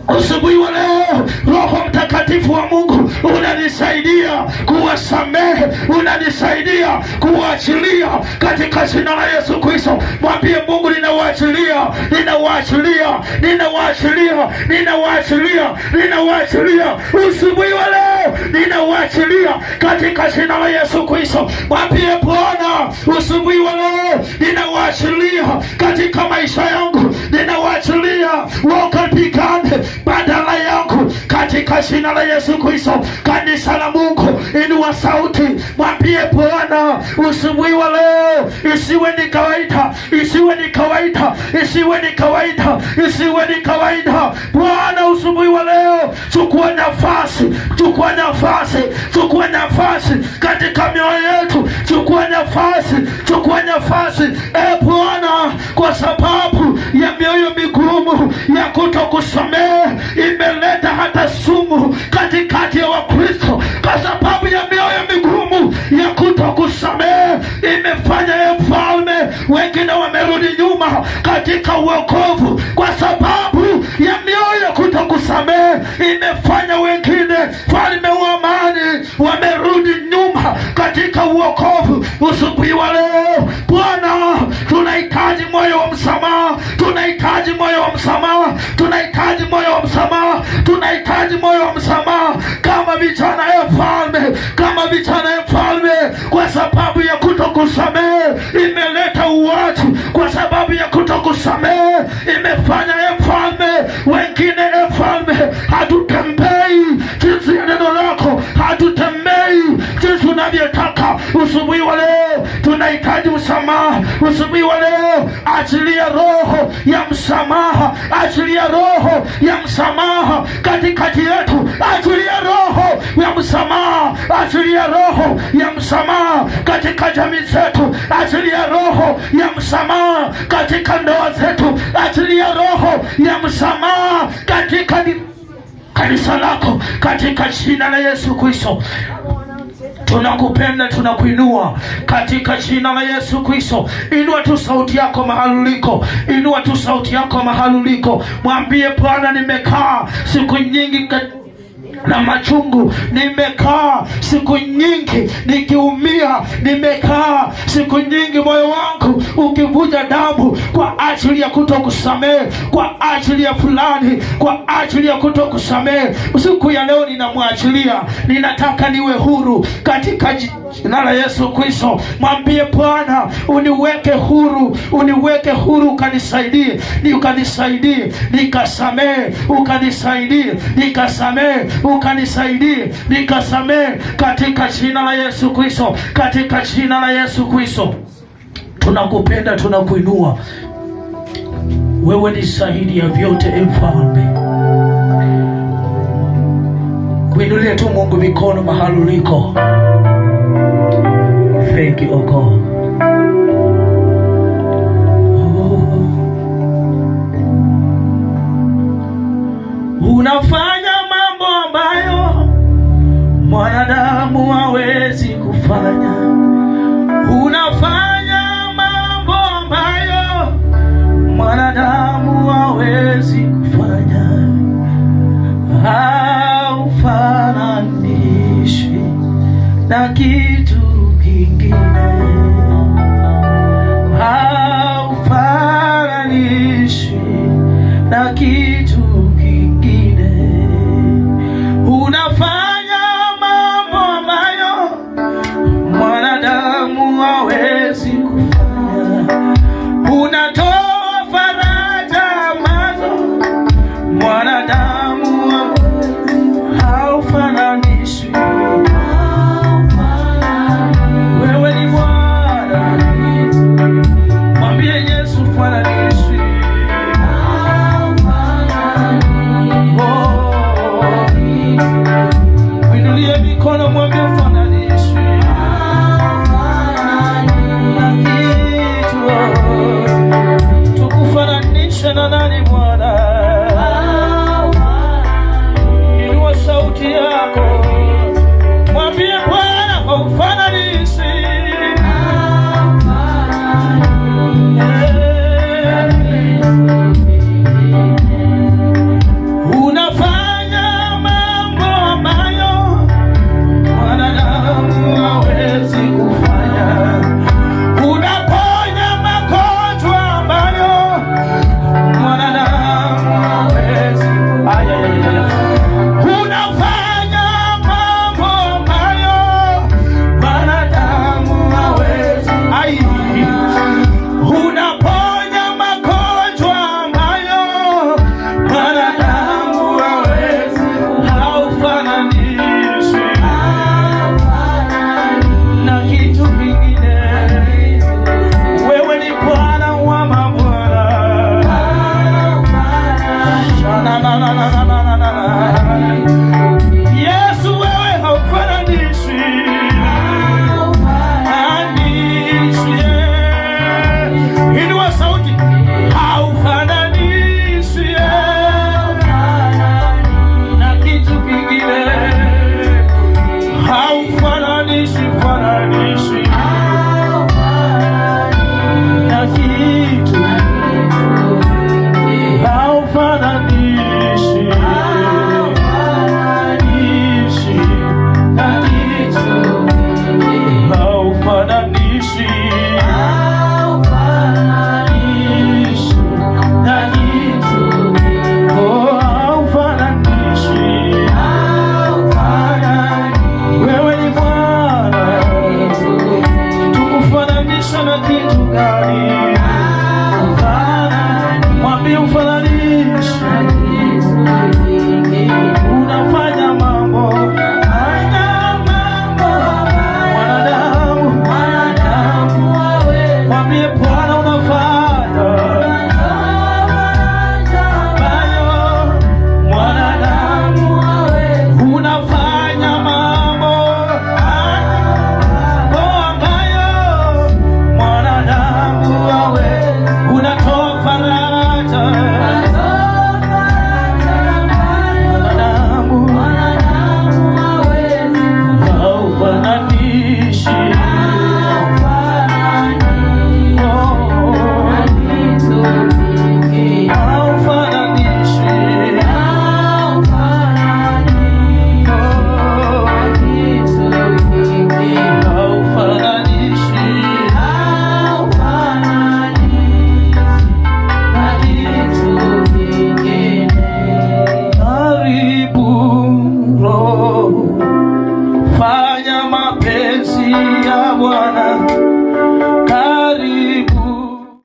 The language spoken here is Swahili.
Asubuhi wa leo Roho Mtakatifu wa Mungu unanisaidia kuwasamehe, unanisaidia kuwaachilia katika jina la Yesu Kristo. Mwambie Mungu, ninawaachilia, ninawaachilia, ninawaachilia, ninawaachilia, ninawaachilia. Asubuhi wa leo ninawaachilia katika jina la Yesu Kristo. Mwambie Bwana, asubuhi wa leo ninawaachilia katika maisha yangu, ninawaachilia wakapigane badala yangu katika jina la Yesu Kristo. Kanisa la Mungu, inua sauti, mwambie Bwana, asubuhi wa leo isiwe ni kawaida, isiwe ni kawaida, isiwe ni kawaida, isiwe ni kawaida. Bwana, asubuhi wa leo chukua nafasi, chukua nafasi, chukua nafasi katika mioyo yetu, chukua nafasi, chukua nafasi Bwana, kwa sababu ya mioyo migumu ya kutokusamehe imeleta hata sumu katikati ya Wakristo. Kwa sababu ya mioyo migumu ya kutokusamehe imefanya Mfalme wengine wamerudi nyuma katika wokovu. Kwa sababu ya mioyo ya kutokusamehe imefanya wengine, Mfalme wa amani, wamerudi nyuma katika wokovu. Asubuhi wa leo Bwana, tunahitaji moyo wa msamaha, tunahitaji moyo wa msamaha, tunahitaji moyo wa msamaha, tunahitaji moyo wa msamaha kama vijana Mfalme, kama vijana Mfalme. Kwa sababu ya kutokusamehe imeleta uwaji, kwa sababu ya kutokusamehe imefanya Mfalme wengine Mfalme hatutembei jinsi ya neno lako, hatutembei jinsi unavyotaka. Asubuhi wa leo tunahitaji msamaha. Asubuhi wa leo achilia roho ya msamaha, achilia roho ya msamaha katikati yetu, achilia roho ya msamaha, achilia roho ya msamaha katika jamii zetu, achilia roho ya msamaha katika ndoa zetu, achilia roho ya msamaha katika kanisa lako katika jina la Yesu Kristo. Tunakupenda, tunakuinua katika jina la Yesu Kristo. Inua tu sauti yako mahali uliko, inua tu sauti yako mahali uliko. Mwambie Bwana, nimekaa siku nyingi na machungu, nimekaa siku nyingi nikiumia, nimekaa siku nyingi moyo wangu ukivuja damu kwa ajili ya kutokusamehe, kwa ajili ya fulani, kwa ajili ya kutokusamehe. Siku ya leo ninamwachilia, ninataka niwe huru katika jina la Yesu Kristo. Mwambie Bwana, uniweke huru, uniweke huru, ukanisaidie, ukanisaidie nikasamehe, ukanisaidie nikasamehe, ukanisaidie nikasamehe katika jina la Yesu Kristo, katika jina la Yesu Kristo. Tunakupenda, tunakuinua. Wewe ni shahidi ya vyote Mfalme. Kuinulie tu Mungu mikono mahali uliko. Thank you, oh God. Unafanya mambo ambayo mwanadamu hawezi kufanya. Unafanya mambo ambayo mwanadamu hawezi kufanya. Haufananishwi na kitu kingine, haufananishwi na kitu kingine. kitu gani? Mwambie ufananishe. Unafanya mambo mwambie Bwana unafanya mwanadamu unafanya mambo ambayo mwanadamu unatoa faraja mwanadamu haufananishi. Fanya mapenzi ya Bwana.